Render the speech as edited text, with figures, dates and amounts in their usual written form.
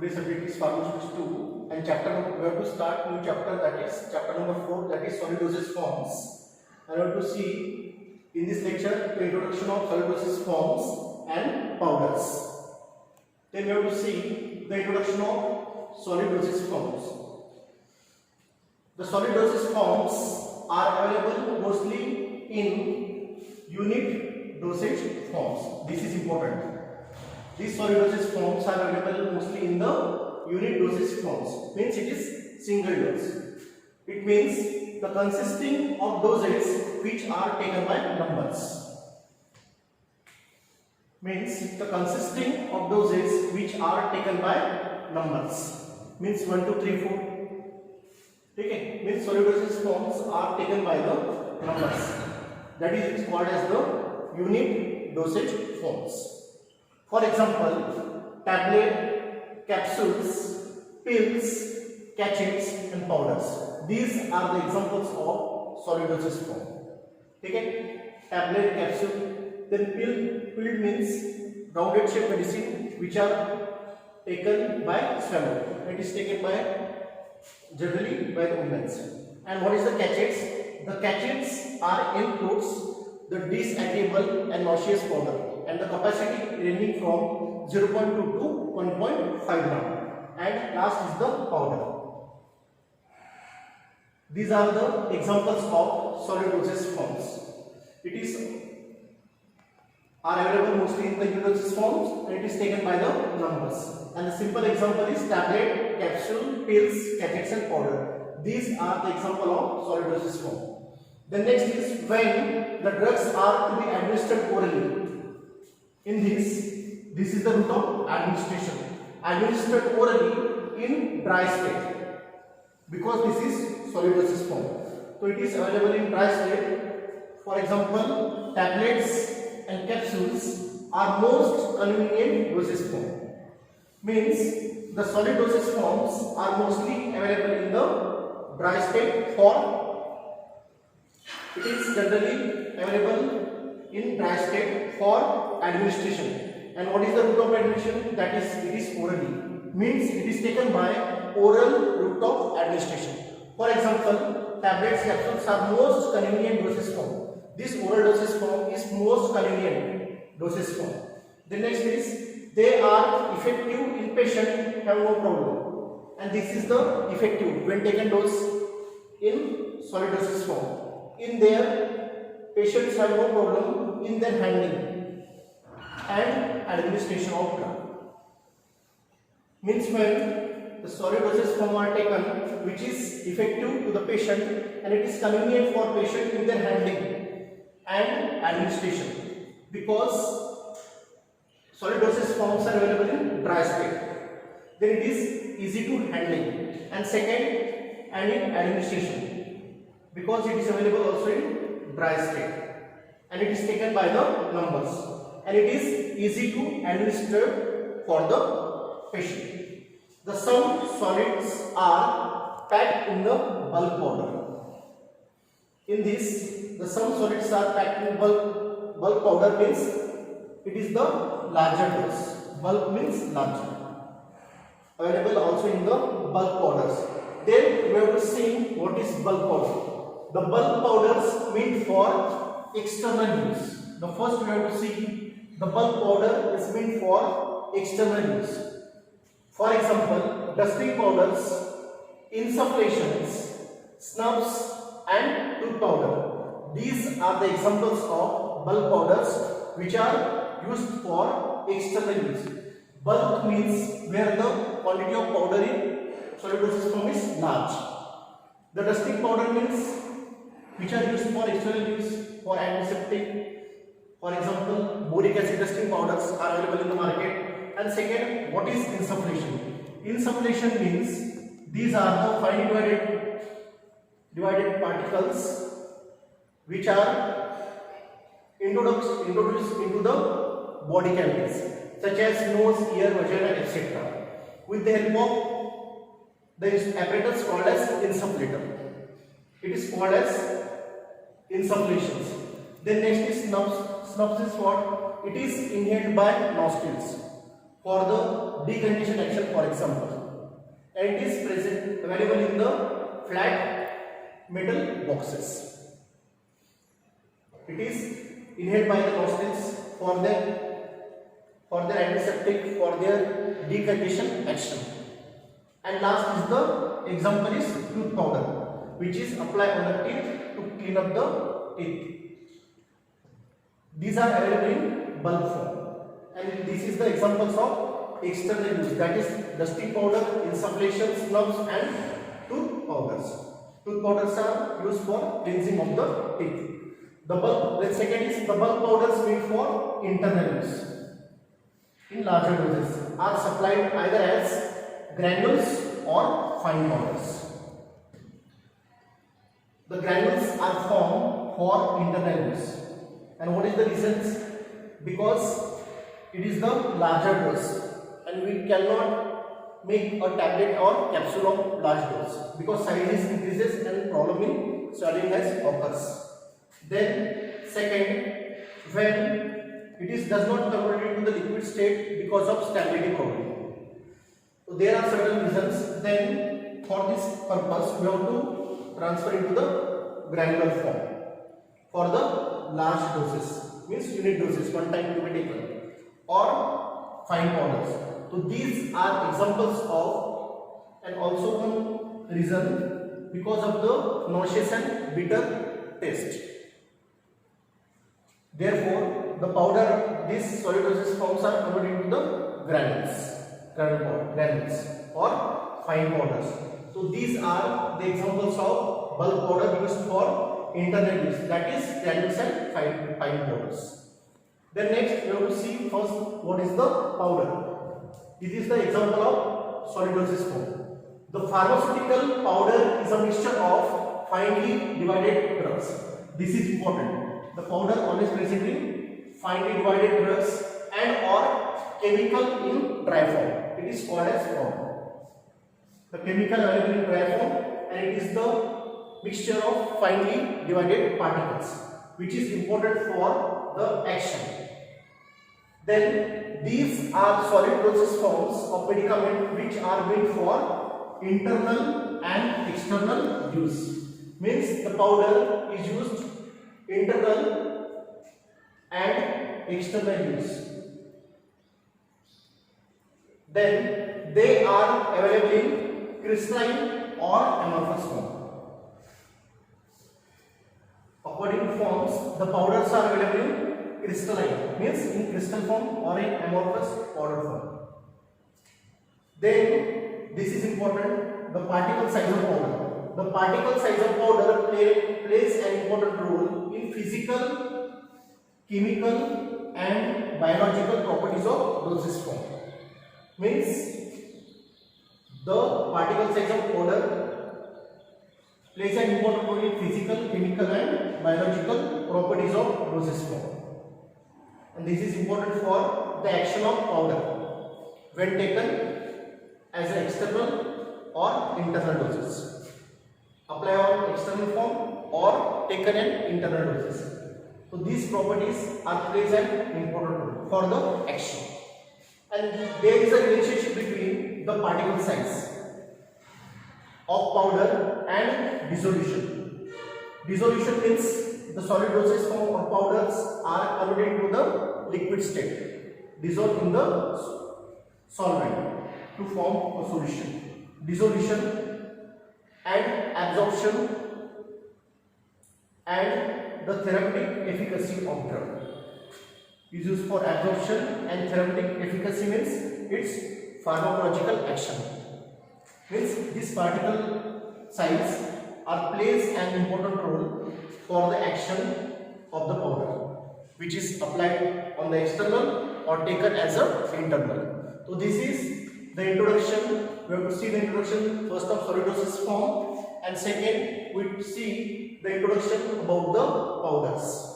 Today's subject is pharmaceutics 2 and we have to start new chapter, that is chapter number 4, that is solid dosage forms. And we have to see in this lecture the introduction of solid dosage forms and powders. Then we have to see the introduction of solid dosage forms. The solid dosage forms are available mostly in unit dosage forms. This is important. These solid dosage forms are available mostly in the unit dosage forms. Means it is single dose. It means the consisting of doses which are taken by numbers. Means the consisting of doses which are taken by numbers. Means 1, 2, 3, 4. Okay. Means solid dosage forms are taken by the numbers. That is called as the unit dosage forms. For example, tablet, capsules, pills, catechins and powders. These are the examples of solid dosage form. Okay? Tablet, capsule, then pill. Pill means rounded shaped medicine which are taken by swallow. It is taken by generally by the women. And what is the catechins? The catechins are includes the disagreeable and nauseous powder. And the capacity ranging from 0.2 to 1.5 gram. And last is the powder. These are the examples of solid dosage forms. Are available mostly in the unit dosage forms and it is taken by the numbers. And the simple example is tablet, capsule, pills, catechins and powder. These are the example of solid dosage form. The next is when the drugs are to be administered orally. In this is the route of administration. Administered orally in dry state. Because this is solid dosage form. So it is available in dry state. For example, tablets and capsules are most convenient dosage form. Means the solid dosage forms are mostly available in the dry state form. It is generally available in dry state for administration. And what is the route of administration? That is, it is orally. Means it is taken by oral route of administration. For example, tablets, capsules are most convenient dosage form. This oral dosage form is most convenient dosage form. The next is they are effective in patient have no problem. And this is the effective when taken dose in solid dosage form. In there, patients have no problem in their handling and administration of drug. Means when the solid dosage form are taken which is effective to the patient and it is convenient for patient in their handling and administration, because solid dosage forms are available in dry state, then it is easy to handling. And second, and in administration, because it is available also in dry state and it is taken by the numbers and it is easy to administer for the patient. Some solids are packed in the bulk powder. In this, some solids are packed in bulk powder means it is the larger dose. Bulk means larger. Available also in the bulk powders. Then we have to see what is bulk powder. The bulk powders meant for external use. The first we have to see the bulk powder is meant for external use. For example, dusting powders, insufflations, snubs and tooth powder. These are the examples of bulk powders which are used for external use. Bulk means where the quantity of powder in solid dosage form is large. The dusting powder means which are used for external use for antiseptic. For example, boric acid dusting powders are available in the market. And second, what is insufflation? Insufflation means these are the finely divided particles which are introduced into the body cavities such as nose, ear, vagina, etc. with the help of the apparatus called as insufflator. It is called as insufflations. Then next is snubs. Snubs is what? It is inhaled by nostrils. For the decongestion action, for example, and it is present available in the flat metal boxes. It is inhaled by the nostrils for their antiseptic, for their decongestion action. And last is the example is tooth powder, which is applied on the teeth to clean up the teeth. These are available in bulk form, and this is the examples of external use, that is dusting powder, insufflation, snubs and tooth powders. Tooth powders are used for cleansing of the teeth. The second is the bulk powders made for internal use in larger doses are supplied either as granules or fine powders. The granules are formed for internal use. And what is the reasons? Because it is the larger dose and we cannot make a tablet or capsule of large dose because size increases and problem in swallowing has occurs. Then second, when it does not convert into the liquid state because of stability problem. So there are certain reasons. Then for this purpose we have to transfer into the granular form for the large doses, means unit doses, one time to be taken, or fine powders. So these are examples of, and also one reason because of the nauseous and bitter taste. Therefore, the powder, these solid dosage forms are converted into the granules or fine powders. So these are the examples of bulk powder used for internal use, that is granules and fine powders. Then next we have to see first what is the powder. This is the example of solid dosage form. The pharmaceutical powder is a mixture of finely divided drugs. This is important. The powder always present in finely divided drugs and or chemical in dry form. It is called as powder. The chemical available in dry form, and it is the mixture of finely divided particles, which is important for the action. Then these are solid dosage forms of medicament which are made for internal and external use. Means the powder is used internal and external use. Then they are available in crystalline or amorphous form. According to forms, the powders are available in crystalline, means in crystal form, or in amorphous powder form. Then this is important, the particle size of powder. The particle size of powder plays an important role in physical, chemical and biological properties of dosage form. Means the particle size of powder plays an important role in physical, chemical and biological properties of dosage form. And this is important for the action of powder when taken as an external or internal doses. Apply on external form or taken in internal doses. So these properties are plays an important role for the action. And there is a relationship between the particle size of powder and dissolution. Dissolution means the solid dosage form of powders are converted into the liquid state, dissolved in the solvent to form a solution. Dissolution and absorption and the therapeutic efficacy of drug is used for absorption, and therapeutic efficacy means its pharmacological action. Means this particle size plays an important role for the action of the powder, which is applied on the external or taken as a internal. So this is the introduction. We have to see the introduction first of solid dosage form, and second we see the introduction about the powders.